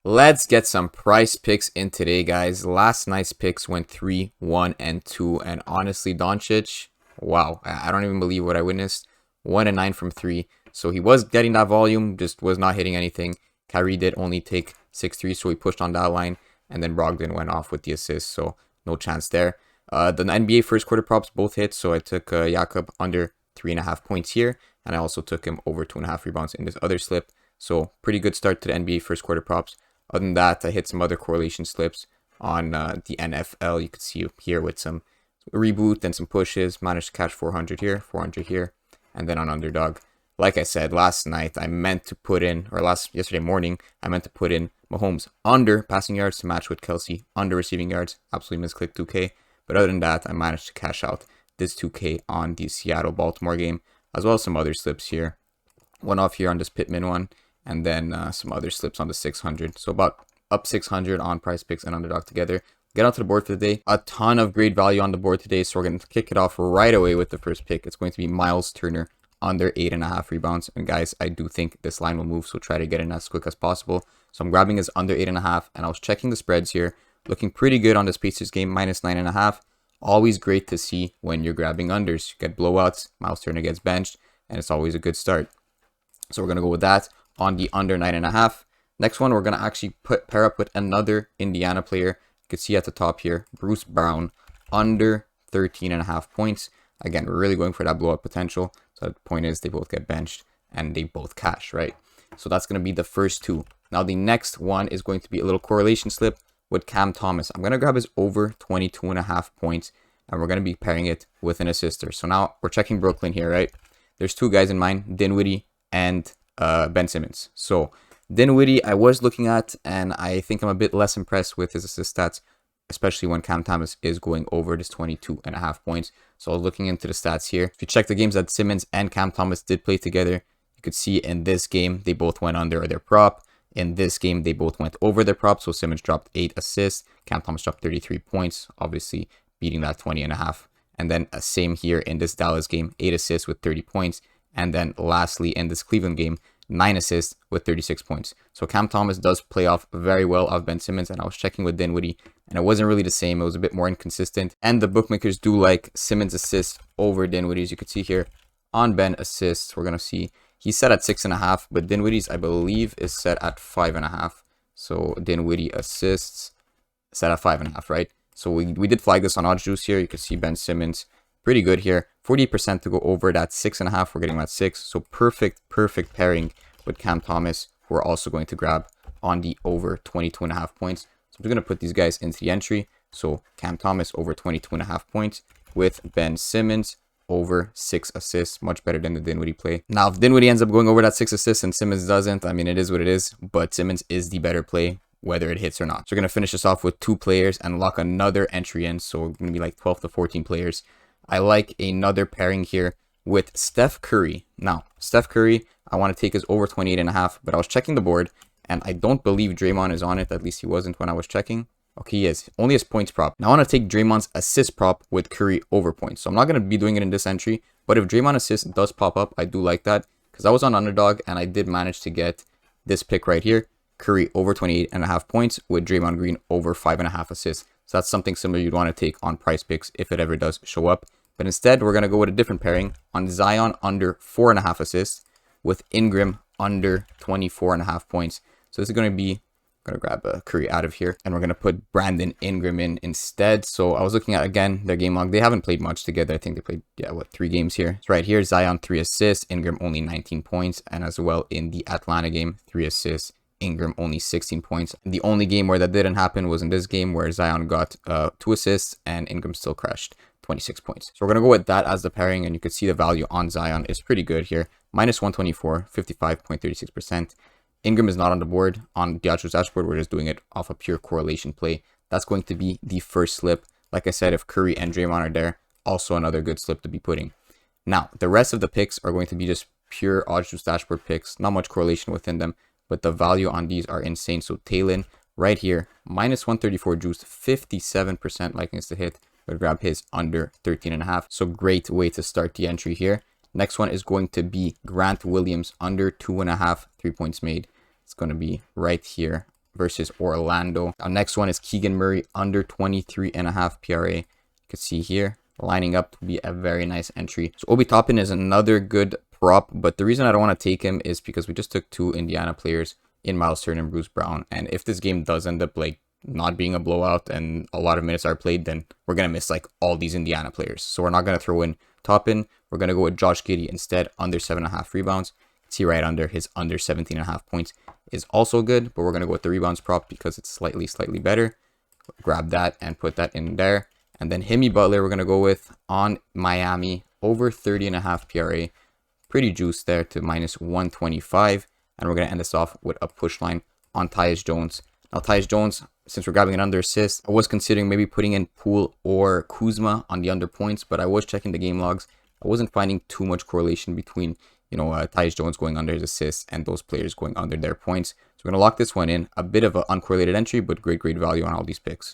Let's get some price picks in today, guys. Last night's picks went 3, 1, and 2. And honestly, Doncic, wow, I don't even believe what I witnessed. 1 and 9 from 3. So he was getting that volume, just was not hitting anything. Kyrie did only take 6 3, so he pushed on that line. And then Brogdon went off with the assist, so no chance there. The NBA first quarter props both hit, so I took Jakob under 3.5 points here. And I also took him over 2.5 rebounds in this other slip. So pretty good start to the NBA first quarter props. Other than that, I hit some other correlation slips on the NFL. You can see here with some reboot and some pushes. Managed to catch 400 here, and then on underdog. Like I said, last night I meant to put in, or yesterday morning, I meant to put in Mahomes under passing yards to match with Kelsey, under receiving yards. Absolutely misclicked 2K. But other than that, I managed to cash out this 2K on the Seattle-Baltimore game, as well as some other slips here. One off here on this Pittman one, and then some other slips on the 600. So about up 600 on price picks and underdog together. Get onto the board for the day. A ton of great value on the board today, so we're going to kick it off right away with the first pick. It's going to be Miles Turner under 8.5 rebounds. And guys, I do think this line will move, so try to get in as quick as possible. So I'm grabbing his under 8.5, and I was checking the spreads here. Looking pretty good on this Pacers game, minus 9.5. Always great to see when you're grabbing unders. You get blowouts, Miles Turner gets benched, and it's always a good start. So we're going to go with that on the under 9.5. Next one, we're going to actually pair up with another Indiana player. You can see at the top here, Bruce Brown, under 13.5 points. Again, we're really going for that blowout potential. So the point is they both get benched and they both cash, right? So that's going to be the first two. Now the next one is going to be a little correlation slip with Cam Thomas. I'm going to grab his over 22.5 points, and we're going to be pairing it with an assister. So now we're checking Brooklyn here, right? There's two guys in mind, Dinwiddie and Ben Simmons. So Dinwiddie I was looking at, and I think I'm a bit less impressed with his assist stats, especially when Cam Thomas is going over this 22.5 points. So I was looking into the stats here. If you check the games that Simmons and Cam Thomas did play together, you could see in this game they both went under their prop. In this game they both went over their prop. So Simmons dropped 8 assists, Cam Thomas dropped 33 points, obviously beating that 20.5. And then same here in this Dallas game, 8 assists with 30 points. And then lastly, in this Cleveland game, 9 assists with 36 points. So Cam Thomas does play off very well of Ben Simmons, and I was checking with Dinwiddie, and it wasn't really the same. It was a bit more inconsistent. And the bookmakers do like Simmons assists over Dinwiddie. As you can see here on Ben assists, we're going to see he's set at 6.5, but Dinwiddie's, I believe, is set at 5.5. So Dinwiddie assists set at 5.5, right? So we did flag this on OddsJuice here. You can see Ben Simmons pretty good here. 48% to go over that 6.5. We're getting that 6. So perfect pairing with Cam Thomas. We're also going to grab on the over 22.5 points. So I'm just going to put these guys into the entry. So Cam Thomas over 22.5 points with Ben Simmons over 6 assists. Much better than the Dinwiddie play. Now, if Dinwiddie ends up going over that 6 assists and Simmons doesn't, I mean, it is what it is. But Simmons is the better play, whether it hits or not. So we're going to finish this off with 2 players and lock another entry in. So we're going to be like 12 to 14 players. I like another pairing here with Steph Curry. Now, Steph Curry, I want to take his over 28.5, but I was checking the board, and I don't believe Draymond is on it. At least he wasn't when I was checking. Okay, he is. Only his points prop. Now, I want to take Draymond's assist prop with Curry over points. So I'm not going to be doing it in this entry, but if Draymond assist does pop up, I do like that, because I was on underdog, and I did manage to get this pick right here. Curry over 28.5 points with Draymond Green over 5.5 assists. So that's something similar you'd want to take on price picks if it ever does show up. But instead, we're going to go with a different pairing on Zion under 4.5 assists with Ingram under 24.5 points. So this is going to be, I'm going to grab Curry out of here, and we're going to put Brandon Ingram in instead. So I was looking at, again, their game log. They haven't played much together. I think they played, 3 games here. So right here, Zion 3 assists, Ingram only 19 points. And as well in the Atlanta game, 3 assists, Ingram only 16 points. The only game where that didn't happen was in this game where Zion got 2 assists and Ingram still crashed 26 points. So we're going to go with that as the pairing, and you can see the value on Zion is pretty good here. Minus 124, 55.36%. Ingram is not on the board. On the OddsJuice dashboard, we're just doing it off a pure correlation play. That's going to be the first slip. Like I said, if Curry and Draymond are there, also another good slip to be putting. Now, the rest of the picks are going to be just pure OddsJuice dashboard picks. Not much correlation within them, but the value on these are insane. So Talon right here, minus 134 juice, 57% likeness to hit. But grab his under 13.5. So great way to start the entry here. Next one is going to be Grant Williams under 2.5 3 points made. It's going to be right here versus Orlando. Our next one is Keegan Murray under 23.5 PRA. You can see here lining up to be a very nice entry. So Obi Toppin is another good prop, but the reason I don't want to take him is because we just took 2 Indiana players in Miles Turner and Bruce Brown, and if this game does end up like not being a blowout and a lot of minutes are played, then we're gonna miss like all these Indiana players. So we're not gonna throw in Toppin. We're gonna go with Josh Giddey instead, under 7.5 rebounds. See right under his under 17.5 points is also good, but we're gonna go with the rebounds prop because it's slightly better. Grab that and put that in there. And then Jimmy Butler, we're going to go with on Miami, over 30.5 PRA. Pretty juiced there to minus 125. And we're going to end this off with a push line on Tyus Jones. Now, Tyus Jones, since we're grabbing an under assist, I was considering maybe putting in Poole or Kuzma on the under points, but I was checking the game logs. I wasn't finding too much correlation between, Tyus Jones going under his assists and those players going under their points. So we're going to lock this one in. A bit of an uncorrelated entry, but great value on all these picks.